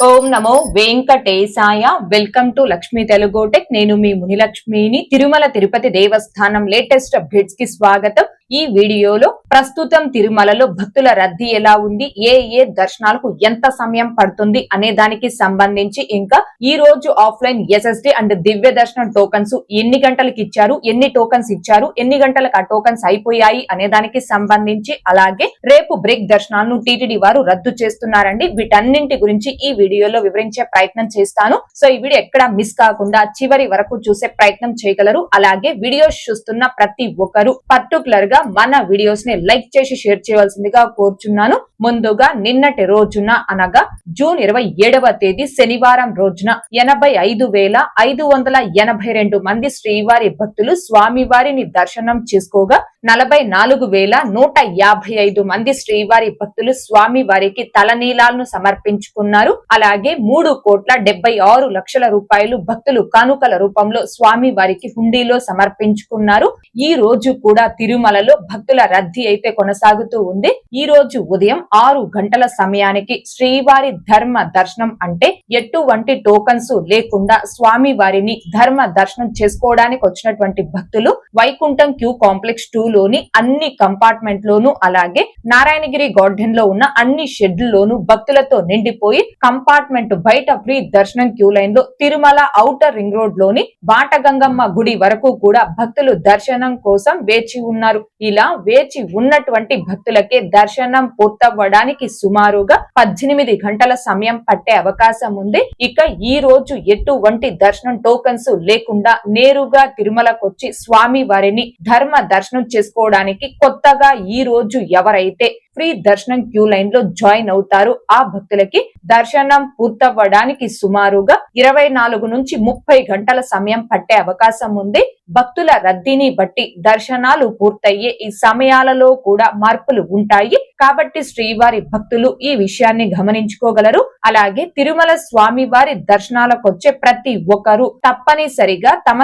Om Namo Venkatesaya. Welcome to Lakshmi Telugu tech. నేను మీ మునిలక్ష్మిని. తిరుమల తిరుపతి దేవస్థానం latest updates కి స్వాగతం. ఈ వీడియోలో ప్రస్తుతం తిరుమలలో భక్తుల రద్దీ ఎలా ఉంది, ఏ దర్శనాలకు ఎంత సమయం పడుతుంది అనే దానికి సంబంధించి, ఇంకా ఈ రోజు ఆఫ్లైన్ ఎస్ఎస్డి అండ్ దివ్య దర్శనం టోకన్స్ ఎన్ని గంటలకు ఇచ్చారు, ఎన్ని టోకన్స్ ఇచ్చారు, ఎన్ని గంటలకు ఆ టోకన్స్ అయిపోయాయి అనే దానికి సంబంధించి, అలాగే రేపు బ్రేక్ దర్శనాలను టీటీడీ వారు రద్దు చేస్తున్నారండి. వీటన్నింటి గురించి ఈ వీడియోలో వివరించే ప్రయత్నం చేస్తాను. సో ఈ వీడియో ఎక్కడ మిస్ కాకుండా చివరి వరకు చూసే ప్రయత్నం చేయగలరు. అలాగే వీడియోస్ చూస్తున్న ప్రతి ఒక్కరు పర్టికులర్ గా మన వీడియోస్ ని లైక్ చేసి షేర్ చేయవలసిందిగా కోరుచున్నాను. ముందుగా నిన్నటి రోజున అనగా జూన్ 27వ తేదీ శనివారం రోజున 85,582 మంది శ్రీవారి భక్తులు స్వామివారిని దర్శనం చేసుకోగా 44,155 మంది శ్రీవారి భక్తులు స్వామివారికి తలనీలాలను సమర్పించుకున్నారు. అలాగే 3,76,00,000 రూపాయలు భక్తులు కానుకల రూపంలో స్వామి వారికి హుండీలో సమర్పించుకున్నారు. ఈ రోజు కూడా తిరుమలలో భక్తుల రద్దీ అయితే కొనసాగుతూ ఉంది. ఈ రోజు ఉదయం 6 గంటల సమయానికి శ్రీవారి ధర్మ దర్శనం అంటే ఎటువంటి టోకన్స్ లేకుండా స్వామి వారిని ధర్మ దర్శనం చేసుకోవడానికి వచ్చినటువంటి భక్తులు వైకుంఠం క్యూ కాంప్లెక్స్ 2 లోని అన్ని కంపార్ట్మెంట్ లోను, అలాగే నారాయణగిరి గార్డెన్ లో ఉన్న అన్ని షెడ్లలోను భక్తులతో నిండిపోయి కంపార్ట్మెంట్ బయట ఫ్రీ దర్శనం క్యూ లైన్ లో తిరుమల ఔటర్ రింగ్ రోడ్ లోని బాటగంగమ్మ గుడి వరకు కూడా భక్తులు దర్శనం కోసం వేచి ఉన్నారు. ఇలా వేచి ఉన్నటువంటి భక్తులకే దర్శనం పూర్తవ్వడానికి సుమారుగా 18 గంటల సమయం పట్టే అవకాశం ఉంది. ఇక ఈ రోజు ఎటువంటి దర్శనం టోకన్స్ లేకుండా నేరుగా తిరుమలకొచ్చి స్వామి వారిని ధర్మ దర్శనం చేసుకోవడానికి కొత్తగా ఈ రోజు ఎవరైతే ఫ్రీ దర్శనం క్యూ లైన్ లో జాయిన్ అవుతారు ఆ భక్తులకి దర్శనం పూర్తవ్వడానికి సుమారుగా 24 నుంచి 30 గంటల సమయం పట్టే అవకాశం ఉంది. భక్తుల రద్దీని బట్టి దర్శనాలు పూర్తయ్యే ఈ సమయాలలో కూడా మార్పులు ఉంటాయి. కాబట్టి శ్రీవారి భక్తులు ఈ విషయాన్ని గమనించుకోగలరు. అలాగే తిరుమల స్వామి వారి దర్శనాలకు వచ్చే ప్రతి ఒక్కరూ తప్పనిసరిగా తమ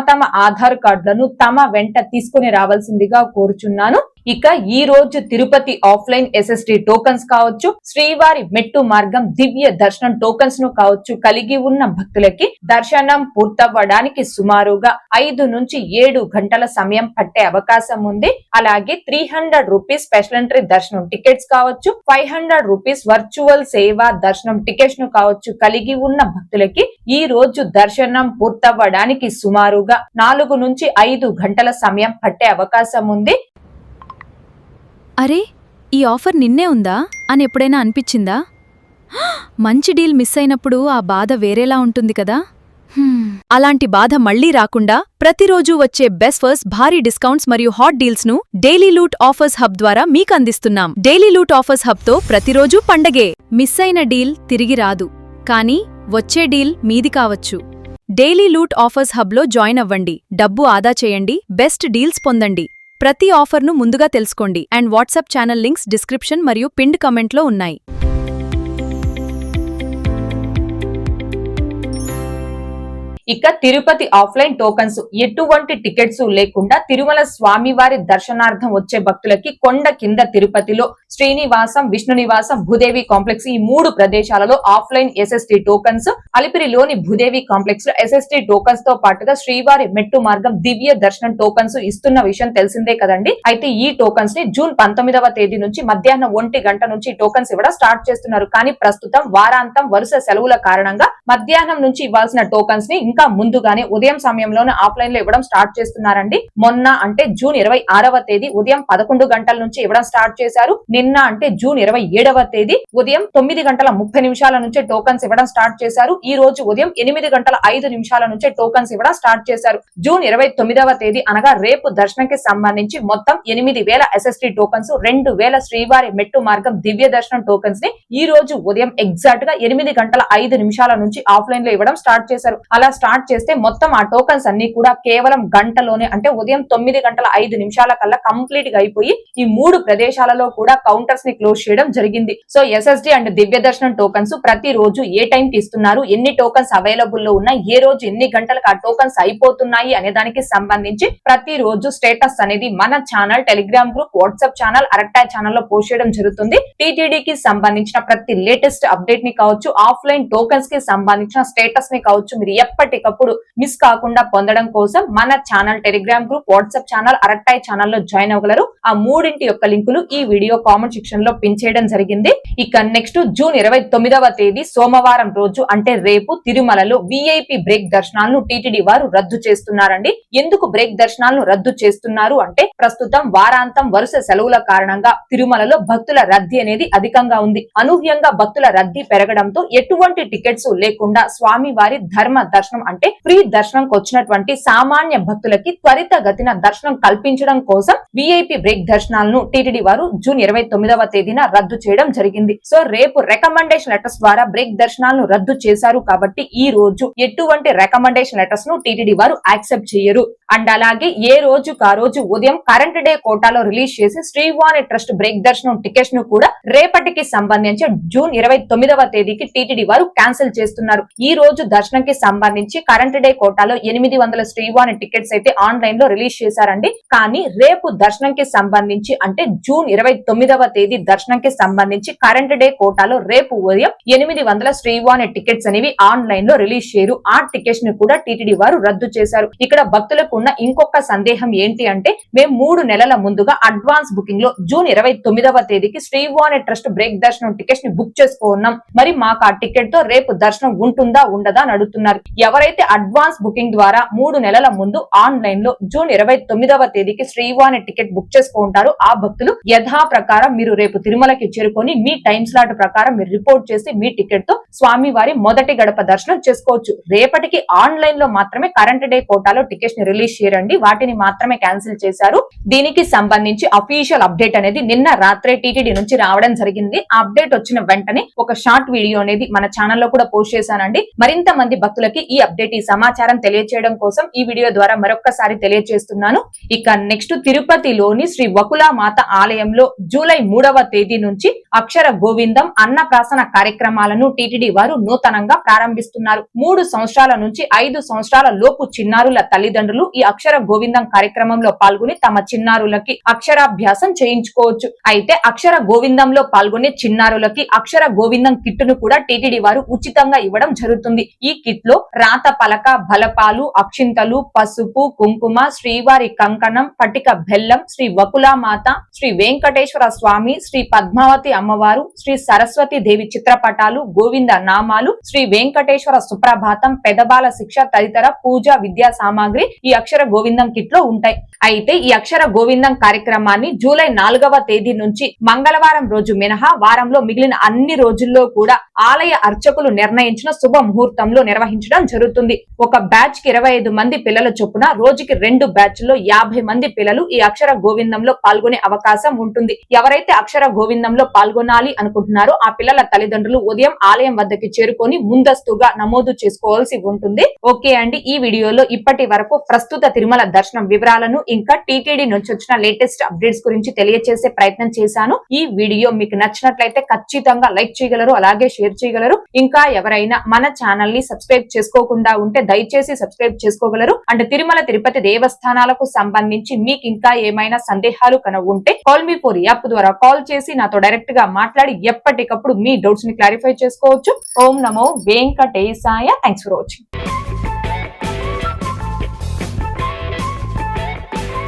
ఆధార్ కార్డులను తమ వెంట తీసుకుని రావాల్సిందిగా కోరుచున్నాను. ఇక ఈ రోజు తిరుపతి ఆఫ్లైన్ ఎస్ఎస్డి టోకన్స్ కావచ్చు, శ్రీవారి మెట్టు మార్గం దివ్య దర్శనం టోకన్స్ ను కావచ్చు కలిగి ఉన్న భక్తులకి దర్శనం పూర్తవ్వడానికి సుమారుగా 5 నుంచి 7 గంటల సమయం పట్టే అవకాశం ఉంది. అలాగే 300 రూపీస్ స్పెషల్ ఎంట్రీ దర్శనం టికెట్స్ కావచ్చు, 500 రూపీస్ వర్చువల్ సేవా దర్శనం టికెట్స్ ను కావచ్చు కలిగి ఉన్న భక్తులకి ఈ రోజు దర్శనం పూర్తవ్వడానికి సుమారుగా 4 నుంచి 5 గంటల సమయం పట్టే అవకాశం ఉంది. అరే, ఈ ఆఫర్ నిన్నే ఉందా అని ఎప్పుడైనా అనిపించిందా? మంచి డీల్ మిస్ అయినప్పుడు ఆ బాధ వేరేలా ఉంటుంది కదా. అలాంటి బాధ మళ్లీ రాకుండా ప్రతిరోజూ వచ్చే బెస్ట్ ఫస్ట్ భారీ డిస్కౌంట్స్ మరియు హాట్ డీల్స్ ను డైలీ లూట్ ఆఫర్స్ హబ్ ద్వారా మీకు అందిస్తున్నాం. డైలీ లూట్ ఆఫర్స్ హబ్ తో ప్రతిరోజూ పండగే. మిస్ అయిన డీల్ తిరిగి రాదు, కానీ వచ్చే డీల్ మీది కావచ్చు. డైలీ లూట్ ఆఫర్స్ హబ్ లో జాయిన్ అవ్వండి, డబ్బు ఆదా చేయండి, బెస్ట్ డీల్స్ పొందండి. ప్రతి ఆఫర్ను ముందుగా తెలుసుకోండి. And WhatsApp channel links description మరియు పిన్డ్ కమెంట్లో ఉన్నాయి. ఇక తిరుపతి ఆఫ్లైన్ టోకన్స్ ఎటువంటి టికెట్స్ లేకుండా తిరుమల స్వామివారి దర్శనార్థం వచ్చే భక్తులకి కొండ కింద తిరుపతిలో శ్రీనివాసం, విష్ణు నివాసం, భూదేవి కాంప్లెక్స్ ఈ 3 ప్రదేశాలలో ఆఫ్లైన్ ఎస్ఎస్టీ టోకన్స్, అలిపిరిలోని భూదేవి కాంప్లెక్స్ లో ఎస్ఎస్టీ టోకన్స్ తో పాటుగా శ్రీవారి మెట్టు మార్గం దివ్య దర్శనం టోకన్స్ ఇస్తున్న విషయం తెలిసిందే కదండి. అయితే ఈ టోకన్స్ ని జూన్ 19వ తేదీ నుంచి మధ్యాహ్నం 1 గంట నుంచి టోకన్స్ ఇవ్వడం స్టార్ట్ చేస్తున్నారు. కానీ ప్రస్తుతం వారాంతం వరుస సెలవుల కారణంగా మధ్యాహ్నం నుంచి ఇవ్వాల్సిన టోకన్స్ ని ఇంకా ముందుగానే ఉదయం సమయంలోనే ఆఫ్లైన్ లో ఇవ్వడం స్టార్ట్ చేస్తున్నారండి. మొన్న అంటే జూన్ 26వ తేదీ ఉదయం 11 గంటల నుంచి ఇవ్వడం స్టార్ట్ చేశారు. నిన్న అంటే జూన్ 27వ తేదీ ఉదయం 9:30 నుంచే టోకన్స్ ఇవ్వడం స్టార్ట్ చేశారు. ఈ రోజు ఉదయం 8:05 నుంచే టోకన్స్ ఇవ్వడం స్టార్ట్ చేశారు. జూన్ 29వ తేదీ అనగా రేపు దర్శనంకి సంబంధించి మొత్తం 8,000 ఎస్ఎస్టీ టోకన్స్, 2,000 శ్రీవారి మెట్టు మార్గం దివ్య దర్శనం టోకన్స్ ని ఈ రోజు ఉదయం ఎగ్జాక్ట్ గా 8:05 నుంచి ఆఫ్లైన్ లో ఇవ్వడం స్టార్ట్ చేశారు. అలా స్టార్ట్ చేస్తే మొత్తం ఆ టోకన్స్ అన్ని కూడా కేవలం గంటలోనే, అంటే ఉదయం 9:05 కల్లా కంప్లీట్ గా అయిపోయి ఈ 3 ప్రదేశాలలో కూడా కౌంటర్స్ ని క్లోజ్ చేయడం జరిగింది. సో ఎస్ఎస్డి అండ్ దివ్య దర్శనం టోకన్స్ ప్రతి రోజు ఏ టైం కి ఇస్తున్నారు, ఎన్ని టోకన్స్ అవైలబుల్ లో ఉన్నాయి, ఏ రోజు ఎన్ని గంటలకు ఆ టోకన్స్ అయిపోతున్నాయి అనే దానికి సంబంధించి ప్రతి రోజు స్టేటస్ అనేది మన channel, Telegram group, WhatsApp channel, Arattai channel లో పోస్ట్ చేయడం జరుగుతుంది. టీటీడీకి సంబంధించిన ప్రతి లేటెస్ట్ అప్డేట్ ని కావచ్చు, ఆఫ్లైన్ టోకన్స్ కి సంబంధించిన స్టేటస్ ని కావచ్చు, మీరు ఎప్పటికప్పుడు మిస్ కాకుండా పొందడం కోసం మన channel, Telegram group, WhatsApp channel, Arattai channel లో జాయిన్ అవ్వగలరు. ఆ మూడింటి యొక్క లింకులు ఈ వీడియో కామెంట్ సెక్షన్ లో పిన్ చేయడం జరిగింది. ఇక నెక్స్ట్ జూన్ 29వ తేదీ సోమవారం రోజు అంటే రేపు తిరుమలలో విఐపి బ్రేక్ దర్శనాలను టీటీడీ వారు రద్దు చేస్తున్నారండి. ఎందుకు బ్రేక్ దర్శనాలను రద్దు చేస్తున్నారు అంటే ప్రస్తుతం వారాంతం వరుస సెలవుల కారణంగా తిరుమలలో భక్తుల రద్దీ అనేది అధికంగా ఉంది. అనూహ్యంగా భక్తుల రద్దీ పెరగడంతో ఎటువంటి టికెట్స్ లేకుండా స్వామి వారి ధర్మ దర్శనం అంటే ఫ్రీ దర్శనంకి వచ్చినటువంటి సామాన్య భక్తులకి త్వరితగతిన దర్శనం కల్పించడం కోసం విఐపి బ్రేక్ దర్శనాలను టీటీడీ వారు జూన్ 29వ తేదీన రద్దు చేయడం జరిగింది. సో రేపు రికమెండేషన్ లెటర్స్ ద్వారా బ్రేక్ దర్శనాలను రద్దు చేశారు కాబట్టి ఈ రోజు ఎటువంటి రికమెండేషన్ లెటర్స్ ను టీటీడీ వారు యాక్సెప్ట్ చేయరు. అండ్ అలాగే ఏ రోజుకు ఆ రోజు ఉదయం కరెంట్ డే కోటాలో రిలీజ్ చేసి శ్రీవాణి ట్రస్ట్ బ్రేక్ దర్శనం టికెట్స్ ను కూడా రేపటికి సంబంధించి జూన్ 29వ తేదీకి టీటీడీ వారు క్యాన్సిల్ చేస్తున్నారు. ఈ రోజు దర్శనంకి సంబంధించి కరెంట్ డే కోటాలో 800 శ్రీవాణి టికెట్స్ అయితే ఆన్లైన్ లో రిలీజ్ చేశారండి. కానీ రేపు దర్శనంకి సంబంధించి అంటే జూన్ 29వ తేదీ దర్శనంకి సంబంధించి కరెంట్ డే కోటాలో రేపు ఉదయం 800 శ్రీవాణి టికెట్స్ అనేవి ఆన్లైన్ లో రిలీజ్ చేయరు. ఆ టికెట్స్ ని కూడా టీటీడీ వారు రద్దు చేశారు. ఇక్కడ భక్తులకు ఉన్న ఇంకొక సందేహం ఏంటి అంటే మేము 3 నెలల ముందుగా అడ్వాన్స్ బుకింగ్ లో జూన్ 29వ తేదీకి శ్రీవాణి ట్రస్ట్ బ్రేక్ దర్శనం టికెట్స్ ని బుక్ చేసుకున్నాం, మరి మాకు ఆ టికెట్ తో రేపు దర్శనం ఉంటుందా ఉండదా అని అడుగుతున్నారు. ఎవరైతే అడ్వాన్స్ బుకింగ్ ద్వారా 3 నెలల ముందు ఆన్లైన్ లో జూన్ 29వ తేదీకి శ్రీవాణి టికెట్ బుక్ చేసుకుంటారో ఆ భక్తులు యథా ప్రకారం మీరు రేపు తిరుమలకి చేరుకొని మీ టైం స్లాట్ ప్రకారం మీరు రిపోర్ట్ చేసి మీ టికెట్ తో స్వామి వారి మొదటి గడప దర్శనం చేసుకోవచ్చు. రేపటికి ఆన్లైన్ లో మాత్రమే కరెంట్ డే కోటాలో టికెట్స్ ని రిలీజ్ చేయరండి, వాటిని మాత్రమే క్యాన్సిల్ చేశారు. దీనికి సంబంధించి అఫీషియల్ అప్డేట్ అనేది నిన్న రాత్రే టీటీడీ నుంచి రావడం జరిగింది. ఆ అప్డేట్ వచ్చిన వెంటనే ఒక షార్ట్ వీడియో అనేది మన ఛానల్లో కూడా పోస్ట్ చేశానండి. మరింత మంది భక్తులకి ఈ అప్డేట్, ఈ సమాచారం తెలియజేయడం కోసం ఈ వీడియో ద్వారా మరొక్కసారి తెలియజేస్తున్నాను. ఇక నెక్స్ట్ తిరుపతిలోని శ్రీ వకులామాత ఆలయంలో జూలై 3వ తేదీ నుంచి అక్షర గోవిందం అన్నప్రాసన కార్యక్రమాలను టీటీడీ వారు నూతనంగా ప్రారంభిస్తున్నారు. 3 సంవత్సరాల నుంచి 5 సంవత్సరాల లోపు చిన్నారుల తల్లిదండ్రులు ఈ అక్షర గోవిందం కార్యక్రమంలో పాల్గొని తమ చిన్నారులకి అక్షరాభ్యాసం చేయించుకోవచ్చు. అయితే అక్షర గోవిందంలో పాల్గొనే చిన్నారులకి అక్షర గోవిందం కిట్ ను కూడా టీటీడీ వారు ఉచితంగా ఇవ్వడం జరుగుతుంది. ఈ కిట్ లో రాత పలక, బలపాలు, అక్షింతలు, పసుపు, కుంకుమ, శ్రీవారి కంకణం, పటిక బెల్లం, శ్రీ వకులామాత, శ్రీ వెంకటేశ్వర స్వామి, శ్రీ పద్మావతి అమ్మవారు, శ్రీ సరస్వతి దేవి చిత్రపటాలు, గోవింద నామాలు, శ్రీ వెంకటేశ్వర సుప్రభాతం, పెదబాల శిక్ష తదితర పూజా విద్యా సామాగ్రి ఈ అక్షర గోవిందం కిట్ లో ఉంటాయి. అయితే ఈ అక్షర గోవిందం కార్యక్రమాన్ని జూలై 4వ తేదీ నుంచి మంగళవారం రోజు మినహా వారంలో మిగిలిన అన్ని రోజుల్లో కూడా ఆలయ అర్చకులు నిర్ణయించిన శుభ ముహూర్తంలో నిర్వహించడం జరుగుతుంది. ఒక బ్యాచ్ కి 25 మంది పిల్లల చొప్పున రోజుకి 2 బ్యాచ్ లో 50 మంది పిల్లలు ఈ అక్షర గోవిందంలో పాల్గొనే అవకాశం ఉంటుంది. ఎవరైతే అక్షర గోవిందంలో పాల్గొనాలి అనుకుంటున్నారో ఆ పిల్లల తల్లిదండ్రులు ఉదయం ఆలయం వద్దకి చేరుకొని ముందస్తుగా నమోదు చేసుకోవాల్సి ఉంటుంది. ఓకే అండి, ఈ వీడియోలో ఇప్పటి వరకు ప్రస్తుత తిరుమల దర్శనం వివరాలను ఇంకా టీటీడీ నుంచి వచ్చిన లేటెస్ట్ అప్డేట్స్ గురించి తెలియజేసే ప్రయత్నం చేశాను. ఈ వీడియో మీకు నచ్చినట్లయితే ఖచ్చితంగా లైక్ చేయగలరు, అలాగే షేర్ చేయగలరు. ఇంకా ఎవరైనా మన ఛానల్ ని సబ్స్క్రైబ్ చేసుకోకుండా ఉంటే దయచేసి సబ్స్క్రైబ్ చేసుకోగలరు. అంటే తిరుమల తిరుపతి దేవస్థానాలకు సంబంధించి మీకు ఇంకా ఏమైనా సందేహాలు ఉంటే కాల్ మీ ఫోర్ యాప్ ద్వారా కాల్ చేసి నాతో డైరెక్ట్ గా మాట్లాడి ఎప్పటికప్పుడు మీ డౌట్స్ ని క్లారిఫై చేసుకోవచ్చు. ఓం నమో వెంకటేశాయ. Thanks for watching.